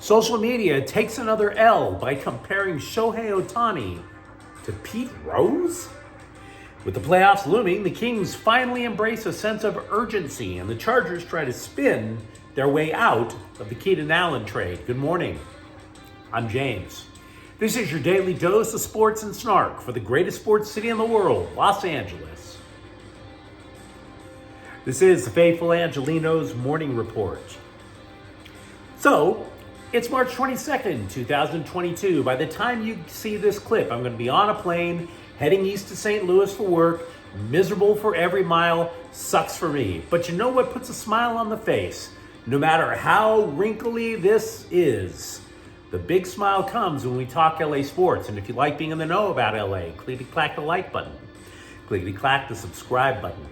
Social media takes another L by comparing Shohei Ohtani to Pete Rose? With the playoffs looming, the Kings finally embrace a sense of urgency, and the Chargers try to spin their way out of the Keenan Allen trade. Good morning. I'm James. This is your daily dose of sports and snark for the greatest sports city in the world, Los Angeles. This is the faithful Angelenos morning report. So, it's March 22nd, 2022. By the time you see this clip, I'm going to be on a plane heading east to St. Louis for work. Miserable for every mile. Sucks for me. But you know what puts a smile on the face? No matter how wrinkly this is, the big smile comes when we talk LA sports. And if you like being in the know about LA, clickety-clack the like button. Clickety-clack the subscribe button.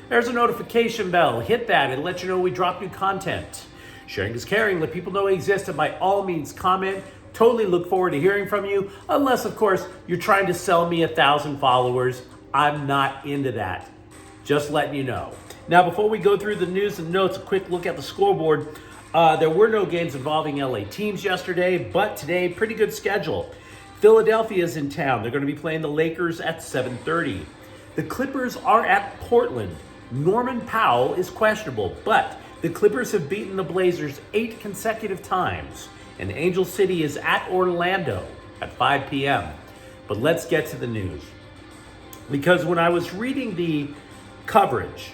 There's a notification bell. Hit that. It'll let you know we drop new content. Sharing is caring. Let people know we exist, and by all means comment. Totally look forward to hearing from you, unless, of course, you're trying to sell me 1,000 followers. I'm not into that. Just letting you know. Now, before we go through the news and notes, a quick look at the scoreboard. There were no games involving LA teams yesterday, but today, pretty good schedule. Philadelphia is in town. They're going to be playing the Lakers at 7:30. The Clippers are at Portland. Norman Powell is questionable, but the Clippers have beaten the Blazers 8 consecutive times, and Angel City is at Orlando at 5 p.m. But let's get to the news. Because when I was reading the coverage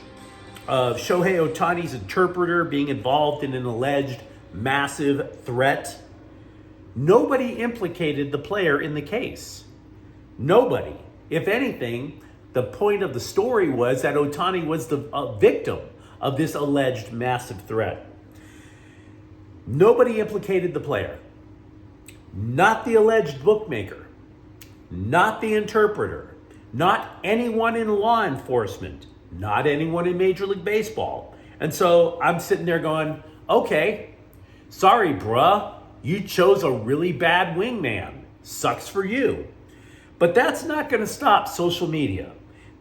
of Shohei Ohtani's interpreter being involved in an alleged massive threat, nobody implicated the player in the case. Nobody. If anything, the point of the story was that Ohtani was the victim of this alleged massive threat. Nobody implicated the player. Not the alleged bookmaker. Not the interpreter. Not anyone in law enforcement. Not anyone in Major League Baseball. And so I'm sitting there going, okay, sorry, bruh. You chose a really bad wingman. Sucks for you. But that's not going to stop social media.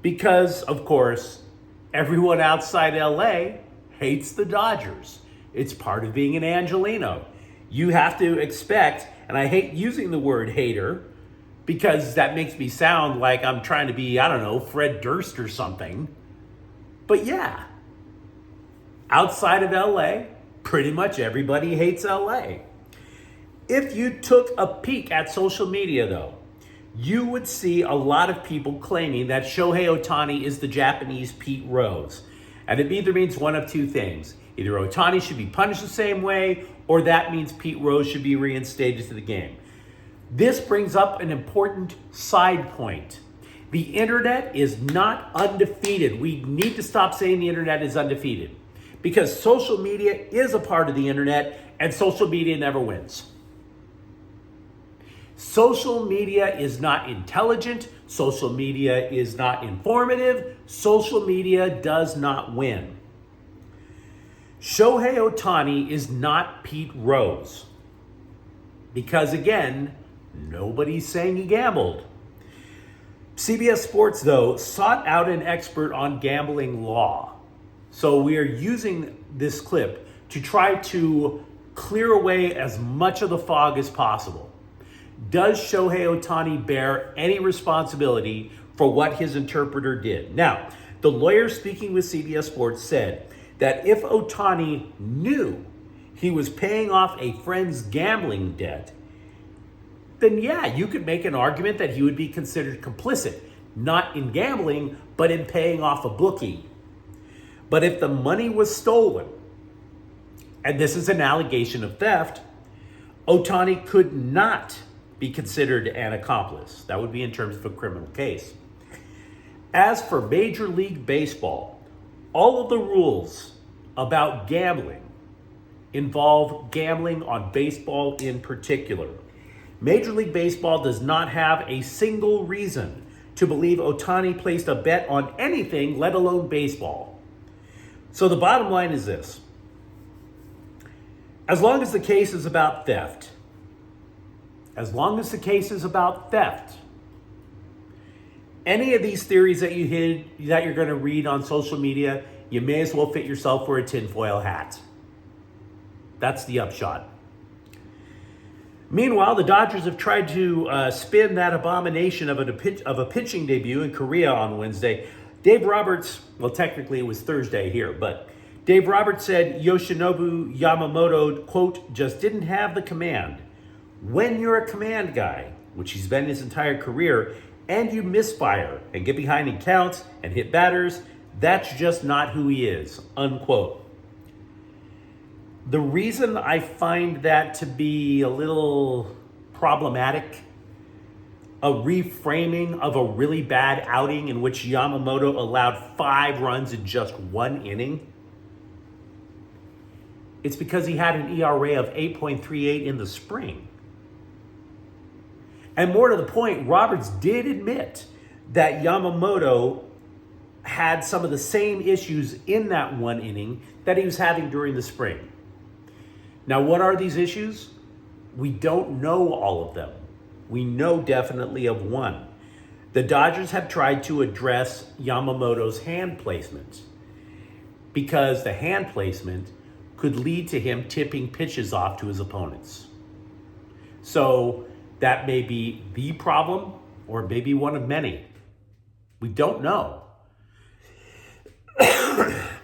Because, of course, everyone outside LA hates the Dodgers. It's part of being an Angeleno. You have to expect, and I hate using the word hater because that makes me sound like I'm trying to be, I don't know, Fred Durst or something. But yeah, outside of LA, pretty much everybody hates LA. If you took a peek at social media, though, you would see a lot of people claiming that Shohei Ohtani is the Japanese Pete Rose. And it either means one of two things. Either Ohtani should be punished the same way, or that means Pete Rose should be reinstated to the game. This brings up an important side point. The internet is not undefeated. We need to stop saying the internet is undefeated, because social media is a part of the internet, and social media never wins. Social media is not intelligent. Social media is not informative. Social media does not win. Shohei Ohtani is not Pete Rose. Because again, nobody's saying he gambled. CBS Sports, though, sought out an expert on gambling law. So we are using this clip to try to clear away as much of the fog as possible. Does Shohei Ohtani bear any responsibility for what his interpreter did? Now, the lawyer speaking with CBS Sports said that if Ohtani knew he was paying off a friend's gambling debt, then yeah, you could make an argument that he would be considered complicit, not in gambling, but in paying off a bookie. But if the money was stolen, and this is an allegation of theft, Ohtani could not be considered an accomplice. That would be in terms of a criminal case. As for Major League Baseball, all of the rules about gambling involve gambling on baseball in particular. Major League Baseball does not have a single reason to believe Ohtani placed a bet on anything, let alone baseball. So the bottom line is this. As long as the case is about theft, any of these theories that you're going to read on social media, you may as well fit yourself for a tinfoil hat. That's the upshot. Meanwhile, the Dodgers have tried to spin that abomination of a pitching debut in Korea on Wednesday. Dave Roberts, well, technically it was Thursday here, but Dave Roberts said Yoshinobu Yamamoto, quote, just didn't have the command. When you're a command guy, which he's been his entire career, and you misfire and get behind in counts and hit batters, that's just not who he is, unquote. The reason I find that to be a little problematic, a reframing of a really bad outing in which Yamamoto allowed 5 runs in just 1 inning, it's because he had an ERA of 8.38 in the spring. And more to the point, Roberts did admit that Yamamoto had some of the same issues in that 1 inning that he was having during the spring. Now, what are these issues? We don't know all of them. We know definitely of one. The Dodgers have tried to address Yamamoto's hand placement because the hand placement could lead to him tipping pitches off to his opponents. So that may be the problem or maybe one of many. We don't know.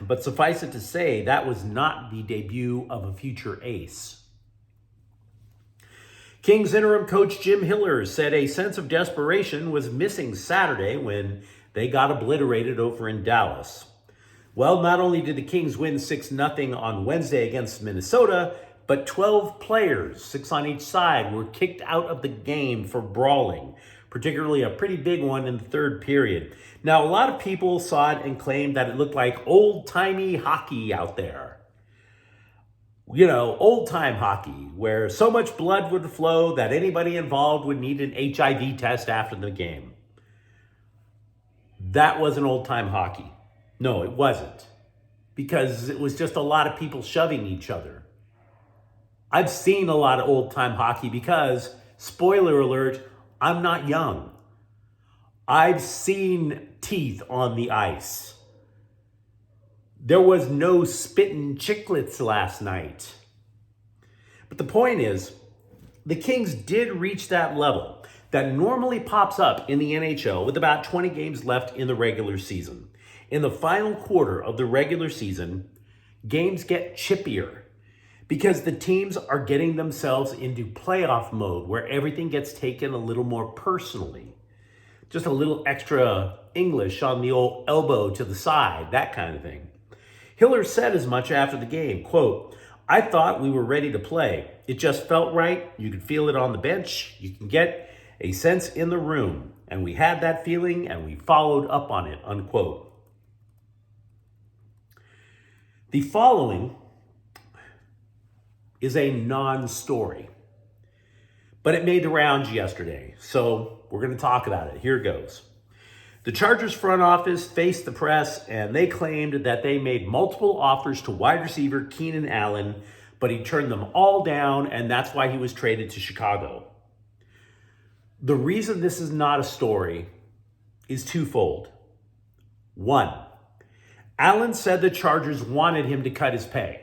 But suffice it to say, that was not the debut of a future ace. Kings interim coach Jim Hiller said a sense of desperation was missing Saturday when they got obliterated over in Dallas. Well, not only did the Kings win 6-0 on Wednesday against Minnesota, but 12 players, 6 on each side, were kicked out of the game for brawling, particularly a pretty big one in the third period. Now, a lot of people saw it and claimed that it looked like old-timey hockey out there. You know, old-time hockey, where so much blood would flow that anybody involved would need an HIV test after the game. That wasn't old-time hockey. No, it wasn't. Because it was just a lot of people shoving each other. I've seen a lot of old-time hockey because, spoiler alert, I'm not young. I've seen teeth on the ice. There was no spitting chiclets last night. But the point is, the Kings did reach that level that normally pops up in the NHL with about 20 games left in the regular season. In the final quarter of the regular season, games get chippier because the teams are getting themselves into playoff mode where everything gets taken a little more personally. Just a little extra English on the old elbow to the side, that kind of thing. Hiller said as much after the game, quote, I thought we were ready to play. It just felt right. You could feel it on the bench. You can get a sense in the room. And we had that feeling and we followed up on it, unquote. The following is a non-story, but it made the rounds yesterday, so we're going to talk about it. Here goes. The Chargers front office faced the press, and they claimed that they made multiple offers to wide receiver Keenan Allen, but he turned them all down, and that's why he was traded to Chicago. The reason this is not a story is twofold. One, Allen said the Chargers wanted him to cut his pay.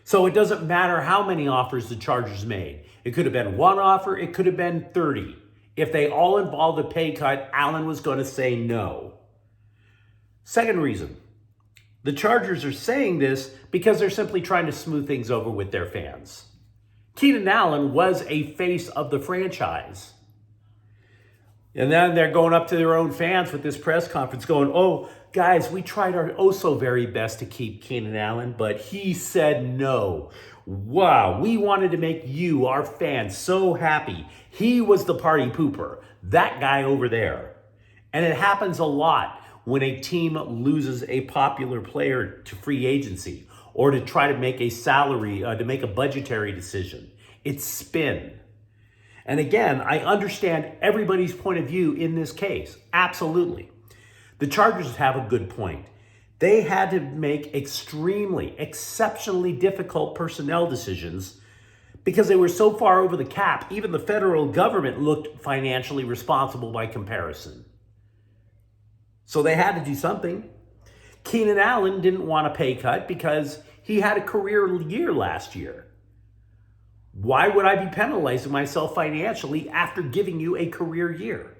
So it doesn't matter how many offers the Chargers made. It could have been 1 offer, it could have been 30. If they all involved a pay cut, Allen was going to say no. Second reason, the Chargers are saying this because they're simply trying to smooth things over with their fans. Keenan Allen was a face of the franchise. And then they're going up to their own fans with this press conference going, oh, guys, we tried our oh so very best to keep Keenan Allen, but he said no. Wow, we wanted to make you, our fans, so happy. He was the party pooper, that guy over there. And it happens a lot when a team loses a popular player to free agency or to try to make a salary, to make a budgetary decision. It's spin. And again, I understand everybody's point of view in this case. Absolutely. The Chargers have a good point. They had to make exceptionally difficult personnel decisions because they were so far over the cap, even the federal government looked financially responsible by comparison. So they had to do something. Keenan Allen didn't want a pay cut because he had a career year last year. Why would I be penalizing myself financially after giving you a career year?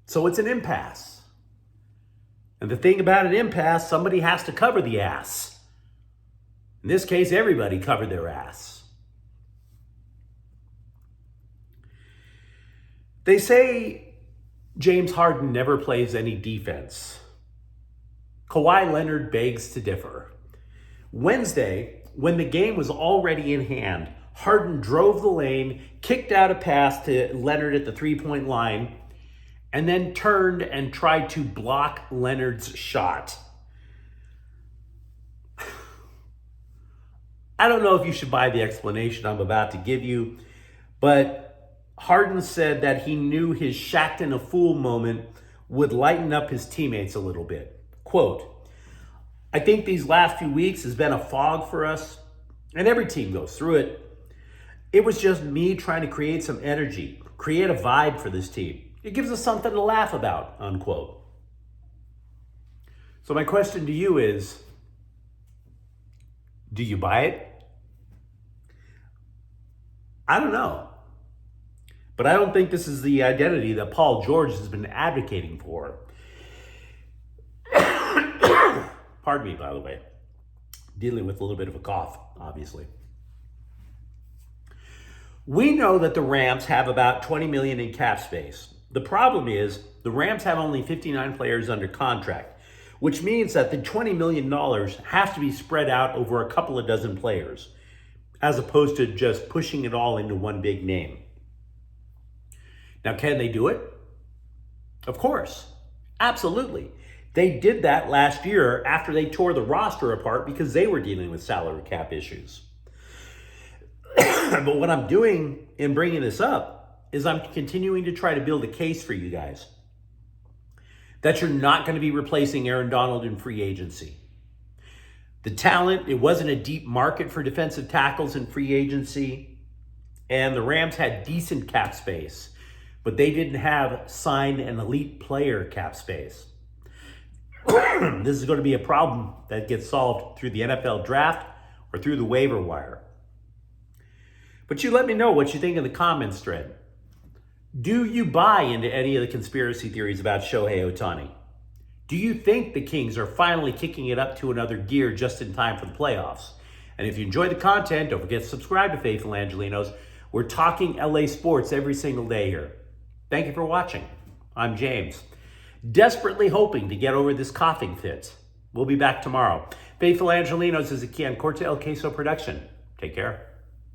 So it's an impasse. And the thing about an impasse, somebody has to cover the ass. In this case, everybody covered their ass. They say James Harden never plays any defense. Kawhi Leonard begs to differ. Wednesday, when the game was already in hand, Harden drove the lane, kicked out a pass to Leonard at the three-point line, and then turned and tried to block Leonard's shot. I don't know if you should buy the explanation I'm about to give you, but Harden said that he knew his Shaqtin' in a fool moment would lighten up his teammates a little bit. Quote, I think these last few weeks has been a fog for us, and every team goes through it. It was just me trying to create some energy, create a vibe for this team. It gives us something to laugh about, unquote. So my question to you is, do you buy it? I don't know. But I don't think this is the identity that Paul George has been advocating for. Pardon me, by the way. Dealing with a little bit of a cough, obviously. We know that the Rams have about $20 million in cap space. The problem is the Rams have only 59 players under contract, which means that the $20 million have to be spread out over a couple of dozen players, as opposed to just pushing it all into one big name. Now, can they do it? Of course. Absolutely. They did that last year after they tore the roster apart because they were dealing with salary cap issues. But what I'm doing in bringing this up is I'm continuing to try to build a case for you guys that you're not going to be replacing Aaron Donald in free agency. The talent, it wasn't a deep market for defensive tackles in free agency, and the Rams had decent cap space, but they didn't have sign an elite player cap space. This is going to be a problem that gets solved through the NFL draft or through the waiver wire. But you let me know what you think in the comments thread. Do you buy into any of the conspiracy theories about Shohei Ohtani? Do you think the Kings are finally kicking it up to another gear just in time for the playoffs? And if you enjoy the content, don't forget to subscribe to Faithful Angelenos. We're talking LA sports every single day here. Thank you for watching. I'm James. Desperately hoping to get over this coughing fit. We'll be back tomorrow. Faithful Angelenos is a Ken Corte El Queso production. Take care.